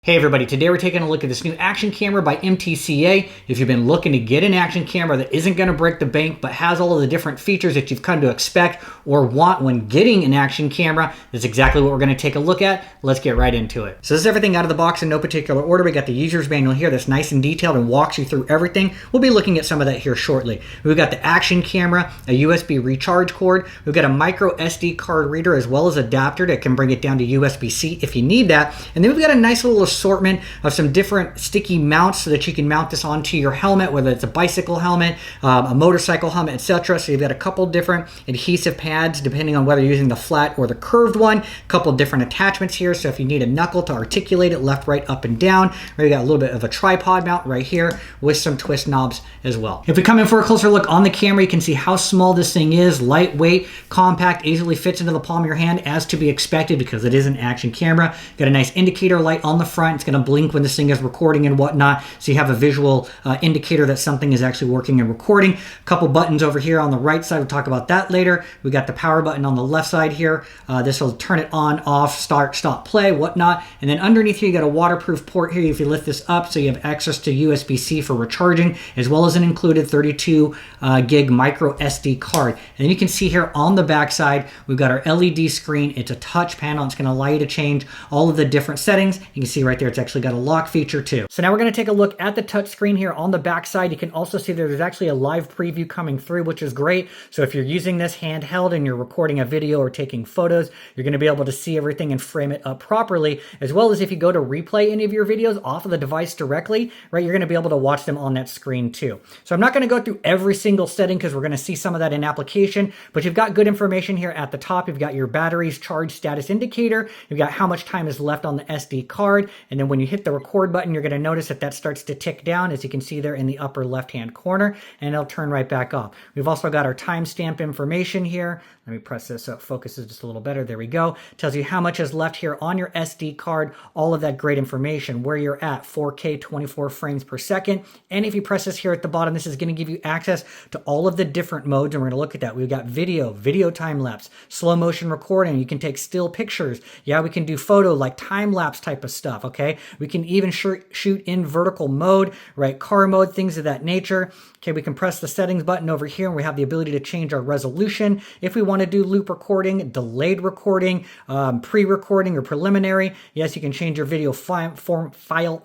Hey everybody, today we're taking a look at this new action camera by MTCA. If you've been looking to get an action camera that isn't going to break the bank but has all of the different features that you've come to expect or want when getting an action camera, that's exactly what we're going to take a look at. Let's get right into it. So this is everything out of the box in no particular order. We got the user's manual here that's nice and detailed and walks you through everything. We'll be looking at some of that here shortly. We've got the action camera, a USB recharge cord. We've got a micro SD card reader as well as adapter that can bring it down to USB-C if you need that. And then we've got a nice little assortment of some different sticky mounts so that you can mount this onto your helmet, whether it's a bicycle helmet, a motorcycle helmet, etc. So you've got a couple different adhesive pads depending on whether you're using the flat or the curved one. A couple different attachments here, so if you need a knuckle to articulate it left, right, up, and down. We've got a little bit of a tripod mount right here with some twist knobs as well. If we come in for a closer look on the camera, you can see how small this thing is, lightweight, compact, easily fits into the palm of your hand as to be expected because it is an action camera. Got a nice indicator light on the front. It's going to blink when this thing is recording and whatnot, so you have a visual indicator that something is actually working and recording. A couple buttons over here on the right side, we'll talk about that later. We got the power button on the left side here. This will turn it on, off, start, stop, play, whatnot. And then underneath here, you got a waterproof port here if you lift this up, so you have access to USB-C for recharging, as well as an included 32 gig micro SD card. And then you can see here on the back side, we've got our LED screen. It's a touch panel. It's going to allow you to change all of the different settings. You can see right there, it's actually got a lock feature too. So now we're going to take a look at the touch screen here on the back side. You can also see that there's actually a live preview coming through, which is great. So if you're using this handheld and you're recording a video or taking photos, you're going to be able to see everything and frame it up properly, as well as if you go to replay any of your videos off of the device directly, right, you're going to be able to watch them on that screen too. So I'm not going to go through every single setting because we're going to see some of that in application, but you've got good information here at the top. You've got your battery's charge status indicator. You've got how much time is left on the SD card. And then when you hit the record button, you're going to notice that that starts to tick down, as you can see there in the upper left-hand corner, and it'll turn right back off. We've also got our timestamp information here. Let me press this so it focuses just a little better. There we go. Tells you how much is left here on your SD card, all of that great information, where you're at, 4K 24 frames per second. And if you press this here at the bottom, this is going to give you access to all of the different modes, and we're going to look at that. We've got video time-lapse, slow motion recording. You can take still pictures. Yeah, we can do photo, like time-lapse type of stuff, okay? We can even shoot in vertical mode, right? Car mode, things of that nature. Okay, we can press the settings button over here and we have the ability to change our resolution. If we want to do loop recording, delayed recording, pre-recording or preliminary, yes, you can change your video file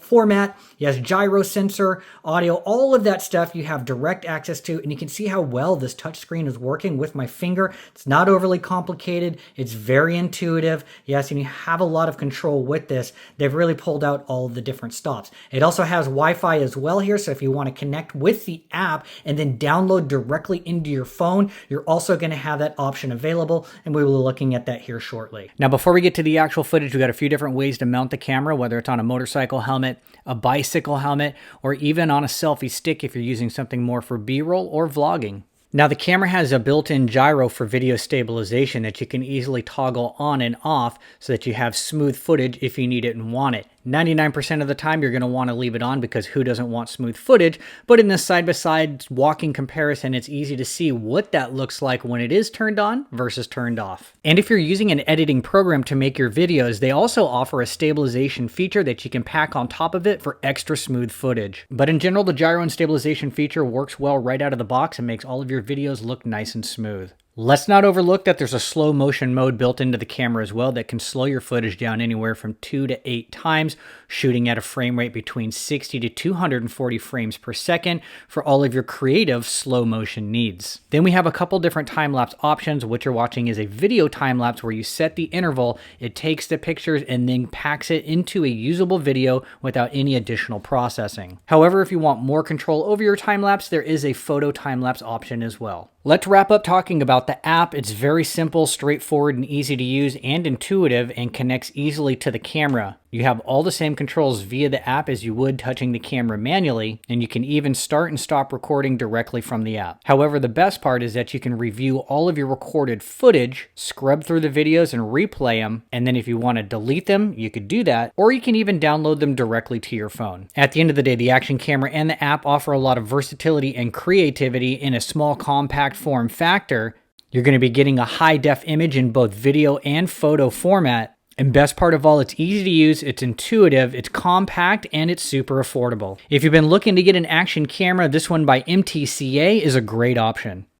format. Yes, gyro sensor, audio, all of that stuff you have direct access to, and you can see how well this touchscreen is working with my finger. It's not overly complicated. It's very intuitive. Yes, and you have a lot of control with this. They've really pulled out all of the different stops. It also has Wi-Fi as well here, so if you want to connect with the app and then download directly into your phone, you're also going to have that option available, and we will be looking at that here shortly. Now, before we get to the actual footage, we've got a few different ways to mount the camera, whether it's on a motorcycle helmet, a bicycle helmet, or even on a selfie stick if you're using something more for B-roll or vlogging. Now, the camera has a built-in gyro for video stabilization that you can easily toggle on and off so that you have smooth footage if you need it and want it. 99% of the time, you're going to want to leave it on because who doesn't want smooth footage? But in this side-by-side walking comparison, it's easy to see what that looks like when it is turned on versus turned off. And if you're using an editing program to make your videos, they also offer a stabilization feature that you can pack on top of it for extra smooth footage. But in general, the gyro and stabilization feature works well right out of the box and makes all of your videos look nice and smooth. Let's not overlook that there's a slow motion mode built into the camera as well that can slow your footage down anywhere from 2 to 8 times, shooting at a frame rate between 60 to 240 frames per second for all of your creative slow motion needs. Then we have a couple different time-lapse options. What you're watching is a video time-lapse where you set the interval, it takes the pictures and then packs it into a usable video without any additional processing. However, if you want more control over your time-lapse, there is a photo time-lapse option as well. Let's wrap up talking about the app. It's very simple, straightforward, and easy to use and intuitive, and connects easily to the camera. You have all the same controls via the app as you would touching the camera manually, and you can even start and stop recording directly from the app. However, the best part is that you can review all of your recorded footage, scrub through the videos and replay them, and then if you want to delete them, you could do that, or you can even download them directly to your phone. At the end of the day, the action camera and the app offer a lot of versatility and creativity in a small, compact form factor. You're going to be getting a high-def image in both video and photo format, And best part of all, it's easy to use, it's intuitive, it's compact, and it's super affordable. If you've been looking to get an action camera, this one by MTCA is a great option.